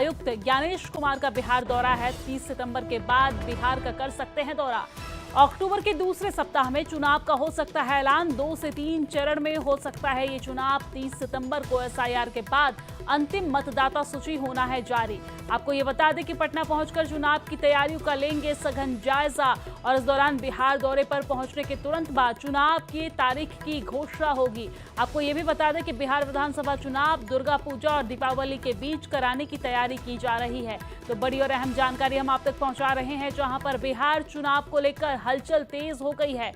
आयुक्त ज्ञानेश कुमार का बिहार दौरा है। 30 सितंबर के बाद बिहार का कर सकते हैं दौरा। अक्टूबर के दूसरे सप्ताह में चुनाव का हो सकता है ऐलान। 2 से 3 चरण में हो सकता है ये चुनाव। 30 सितंबर को एसआईआर के बाद अंतिम मतदाता सूची होना है जारी। आपको ये बता दें कि पटना पहुंचकर चुनाव की तैयारियों का लेंगे सघन जायजा और इस दौरान बिहार दौरे पर पहुंचने के तुरंत बाद चुनाव की तारीख की घोषणा होगी। आपको ये भी बता दें कि बिहार विधानसभा चुनाव दुर्गा पूजा और दीपावली के बीच कराने की तैयारी की जा रही है। तो बड़ी और अहम जानकारी हम आप तक पहुंचा रहे हैं, जहां पर बिहार चुनाव को लेकर हलचल तेज हो गई है।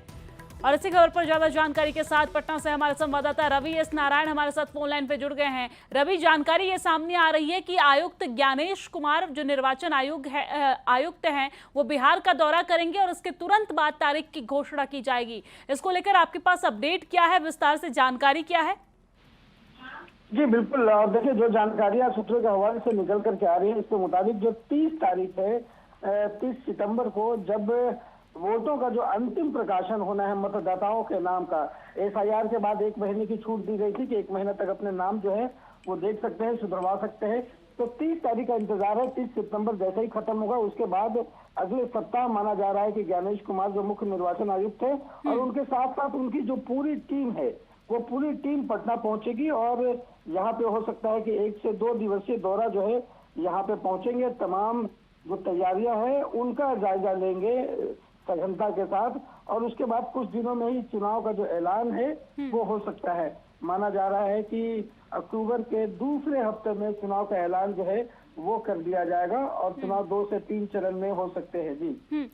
और इसी खबर पर ज्यादा जानकारी के साथ पटना से हमारे संवाददाता रवि एस नारायण हमारे साथ फोन लाइन पे जुड़ गए हैं। रवि, जानकारी ये सामने आ रही है कि आयुक्त ज्ञानेश कुमार जो निर्वाचन आयुक्त हैं वो बिहार का दौरा करेंगे और उसके तुरंत बाद तारीख की घोषणा की जाएगी। इसको लेकर आपके पास अपडेट क्या है, विस्तार से जानकारी क्या है? जी बिल्कुल, देखिए जो जानकारियां सूत्रों के हवाले से निकल कर के आ रही है, इसके मुताबिक जो 30 तारीख है, 30 सितंबर को जब वोटों का जो अंतिम प्रकाशन होना है मतदाताओं के नाम का, एसआईआर के बाद 1 महीने की छूट दी गई थी कि 1 महीने तक अपने नाम जो है वो देख सकते हैं, सुधरवा सकते हैं। तो 30 तारीख का इंतजार है। 30 सितंबर जैसे ही खत्म होगा उसके बाद अगले सप्ताह माना जा रहा है कि ज्ञानेश कुमार जो मुख्य निर्वाचन आयुक्त है और उनके साथ साथ उनकी जो पूरी टीम है वो पूरी टीम पटना पहुंचेगी और यहाँ पे हो सकता है कि 1 से 2 दिवसीय दौरा जो है यहाँ पे पहुंचेंगे। तमाम जो तैयारियां हैं उनका जायजा लेंगे सघनता के साथ और उसके बाद कुछ दिनों में ही चुनाव का जो ऐलान है वो हो सकता है। माना जा रहा है कि अक्टूबर के दूसरे हफ्ते में चुनाव का ऐलान जो है वो कर दिया जाएगा और चुनाव 2 से 3 चरण में हो सकते हैं। जी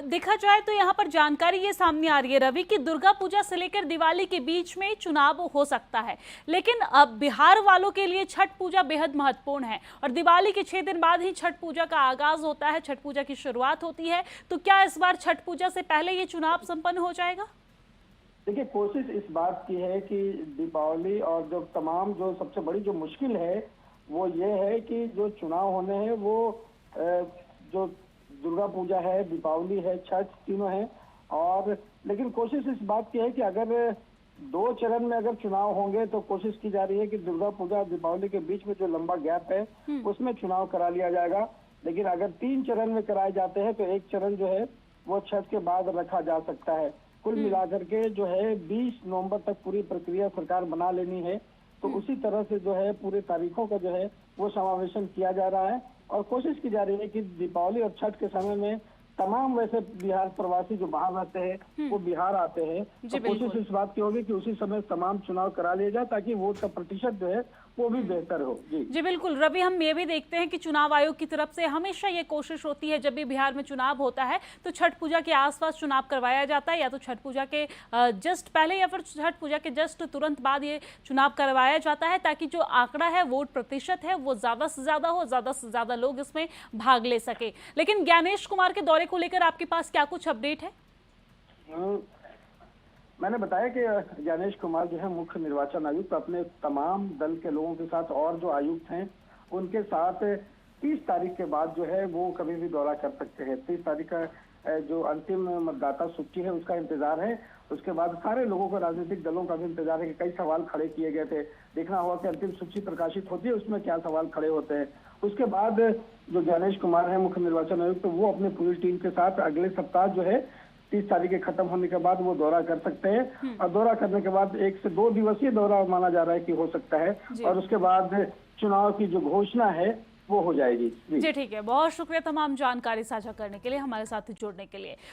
देखा जाए तो यहाँ पर जानकारी ये सामने आ रही है रवि कि दुर्गा पूजा से लेकर दिवाली के बीच में चुनाव हो सकता है, लेकिन अब बिहार वालों के लिए छठ पूजा बेहद महत्वपूर्ण है और दिवाली के 6 दिन बाद ही छठ पूजा का आगाज होता है, छठ पूजा की शुरुआत होती है। तो क्या इस बार छठ पूजा से पहले ये चुनाव संपन्न हो जाएगा? देखिए, कोशिश इस बात की है कि दीपावली और जो तमाम जो सबसे बड़ी जो मुश्किल है वो ये है कि जो चुनाव होने हैं वो जो दुर्गा पूजा है, दीपावली है, छठ, तीनों हैं। और लेकिन कोशिश इस बात की है कि अगर 2 चरण में अगर चुनाव होंगे तो कोशिश की जा रही है कि दुर्गा पूजा और दीपावली के बीच में जो लंबा गैप है उसमें चुनाव करा लिया जाएगा। लेकिन अगर 3 चरण में कराए जाते हैं तो 1 चरण जो है वो छठ के बाद रखा जा सकता है। कुल मिलाकर के जो है 20 नवंबर तक पूरी प्रक्रिया सरकार बना लेनी है। तो उसी तरह से जो है पूरे तारीखों का जो है वो समावेशन किया जा रहा है और कोशिश की जा रही है कि दीपावली और छठ के समय में तमाम वैसे बिहार प्रवासी जो बाहर रहते हैं वो बिहार आते हैं। तो कोशिश इस बात की होगी कि उसी समय तमाम चुनाव करा लिया जाए ताकि वोट का प्रतिशत जो है वो भी बेहतर हो। जी बिल्कुल रवि, हम ये भी देखते हैं कि चुनाव आयोग की तरफ से हमेशा ये कोशिश होती है जब भी बिहार में चुनाव होता है तो छठ पूजा के आसपास चुनाव करवाया जाता है, या तो छठ पूजा के जस्ट पहले या फिर छठ पूजा के जस्ट तुरंत बाद ये चुनाव करवाया जाता है ताकि जो आंकड़ा है, वोट प्रतिशत है, वो ज्यादा से ज्यादा हो, ज्यादा से ज्यादा लोग इसमें भाग ले सके। लेकिन ज्ञानेश कुमार के दौरे को लेकर आपके पास क्या कुछ अपडेट है? मैंने बताया कि ज्ञानेश कुमार जो है मुख्य निर्वाचन आयुक्त अपने तमाम दल के लोगों के साथ और जो आयुक्त हैं उनके साथ 30 तारीख के बाद जो है वो कभी भी दौरा कर सकते हैं। 30 तारीख का जो अंतिम मतदाता सूची है उसका इंतजार है। उसके बाद सारे लोगों को, राजनीतिक दलों का भी इंतजार है कि कई सवाल खड़े किए गए थे। देखना होगा कि अंतिम सूची प्रकाशित होती है उसमें क्या सवाल खड़े होते हैं। उसके बाद जो ज्ञानेश कुमार है मुख्य निर्वाचन आयुक्त तो वो अपनी पूरी टीम के साथ अगले सप्ताह जो है 30 तारीख के खत्म होने के बाद वो दौरा कर सकते हैं और दौरा करने के बाद 1 से 2 दिवसीय दौरा माना जा रहा है कि हो सकता है और उसके बाद चुनाव की जो घोषणा है वो हो जाएगी। जी ठीक है, बहुत शुक्रिया तमाम जानकारी साझा करने के लिए, हमारे साथ जुड़ने के लिए।